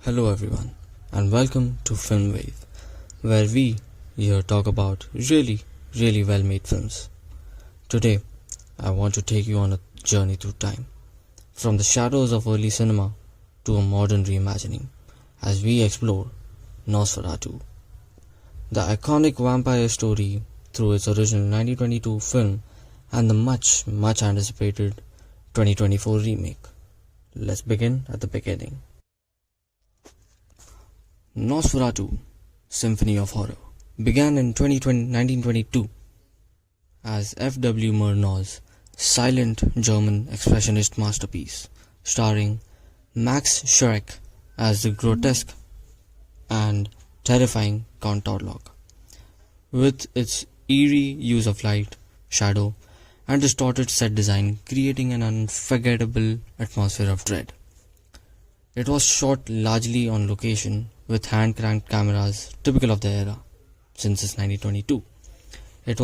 Hello everyone and welcome to Filmwave, where we here talk about really well made films. Today I want to take you on a journey through time, from the shadows of early cinema to a modern reimagining, as we explore Nosferatu, the iconic vampire story through its original 1922 film and the much anticipated 2024 remake. Let's begin at the beginning. Nosferatu, Symphony of Horror, began in 1922 as F.W. Murnau's silent German expressionist masterpiece, starring Max Schreck as the grotesque and terrifying Count Orlok. With its eerie use of light, shadow, and distorted set design creating an unforgettable atmosphere of dread. It was shot largely on location with hand-cranked cameras typical of the era, since it's 1922. It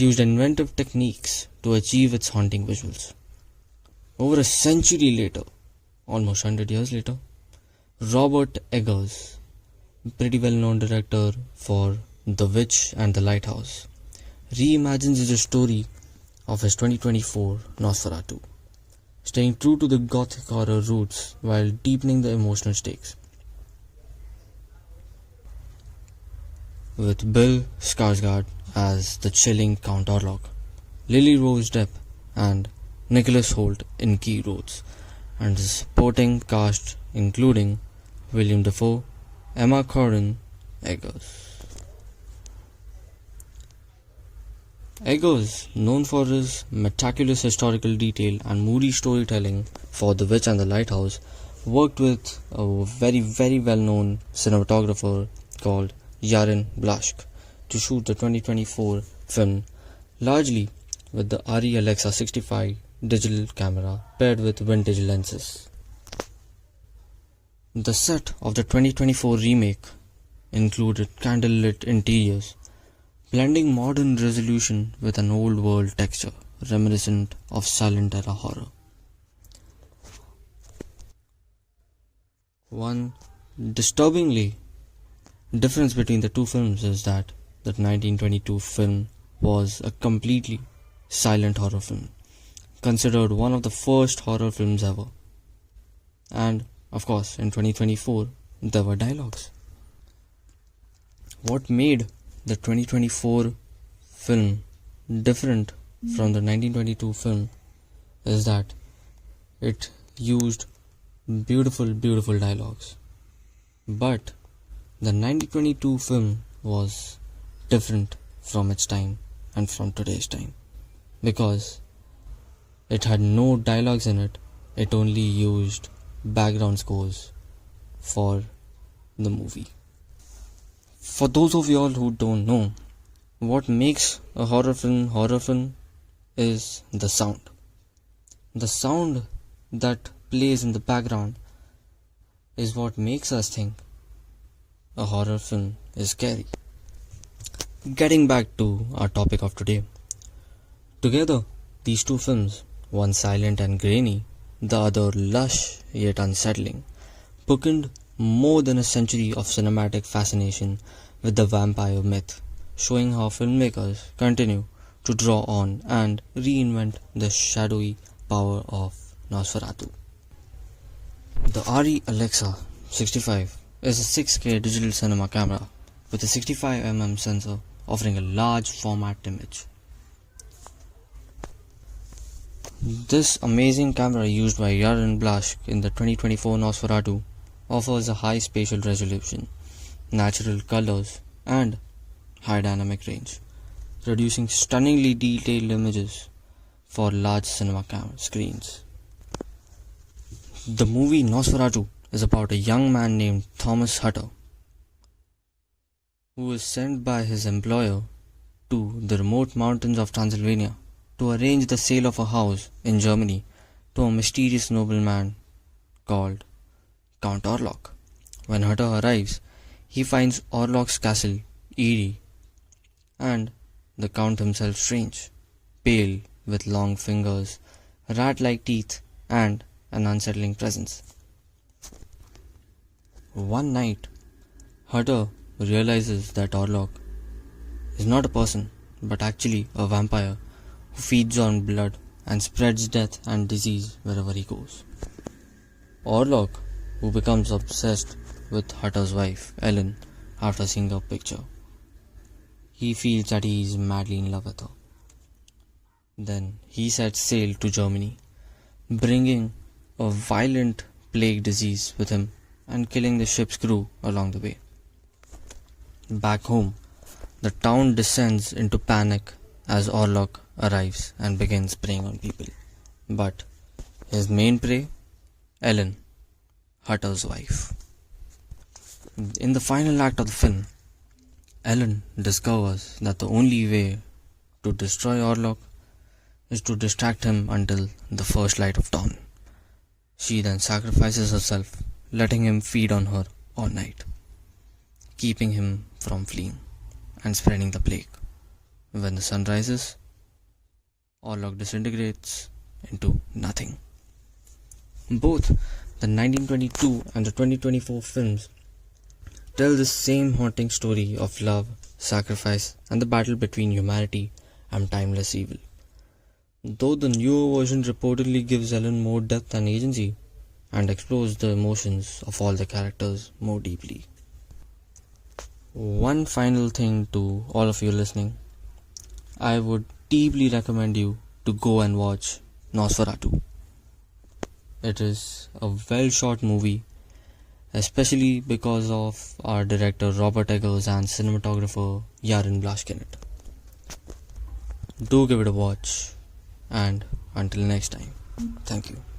used inventive techniques to achieve its haunting visuals. Over a century later, almost 100 years later, Robert Eggers, pretty well-known director for The Witch and The Lighthouse, reimagines the story of his 2024 Nosferatu, staying true to the gothic horror roots while deepening the emotional stakes. With Bill Skarsgård as the chilling Count Orlok, Lily Rose Depp and Nicholas Hoult in key roles, and the supporting cast including William Dafoe, Emma Corrin, Eggers. Eggers, known for his meticulous historical detail and moody storytelling for The Witch and the Lighthouse, worked with a very well-known cinematographer called Yaron Blaschke to shoot the 2024 film, largely with the ARRI Alexa 65 digital camera paired with vintage lenses. The set of the 2024 remake included candlelit interiors, blending modern resolution with an old world texture reminiscent of silent era horror. One disturbingly difference between the two films is that the 1922 film was a completely silent horror film, considered one of the first horror films ever. And of course, in 2024, there were dialogues. What made the 2024 film different from the 1922 film is that it used beautiful dialogues. But the 1922 film was different from its time and from today's time because it had no dialogues in it. It only used background scores for the movie. For those of y'all who don't know, what makes a horror film is the sound. The sound that plays in the background is what makes us think a horror film is scary. Getting back to our topic of today. Together, these two films, one silent and grainy, the other lush yet unsettling, bookend more than a century of cinematic fascination with the vampire myth, showing how filmmakers continue to draw on and reinvent the shadowy power of Nosferatu. The ARRI Alexa 65 is a 6K digital cinema camera with a 65mm sensor offering a large format image. This amazing camera used by Yaron Blaschke in the 2024 Nosferatu offers a high spatial resolution, natural colors, and high dynamic range, producing stunningly detailed images for large cinema screens. The movie Nosferatu is about a young man named Thomas Hutter, who is sent by his employer to the remote mountains of Transylvania to arrange the sale of a house in Germany to a mysterious nobleman called Count Orlok. When Hutter arrives, he finds Orlok's castle eerie and the Count himself strange, pale with long fingers, rat-like teeth and an unsettling presence. One night, Hutter realizes that Orlok is not a person but actually a vampire who feeds on blood and spreads death and disease wherever he goes. Orlok, who becomes obsessed with Hutter's wife, Ellen, after seeing her picture. He feels that he is madly in love with her. Then he sets sail to Germany, bringing a violent plague disease with him and killing the ship's crew along the way. Back home, the town descends into panic as Orlok arrives and begins preying on people. But his main prey, Ellen, Hutter's wife. In the final act of the film, Ellen discovers that the only way to destroy Orlok is to distract him until the first light of dawn. She then sacrifices herself, letting him feed on her all night, keeping him from fleeing and spreading the plague. When the sun rises, Orlok disintegrates into nothing. Both the 1922 and the 2024 films tell the same haunting story of love, sacrifice, and the battle between humanity and timeless evil. Though the newer version reportedly gives Ellen more depth and agency and explores the emotions of all the characters more deeply. One final thing to all of you listening, I would deeply recommend you to go and watch Nosferatu. It is a well shot movie, especially because of our director Robert Eggers and cinematographer Yaron Blashkinet. Do give it a watch, and until next time, thank you.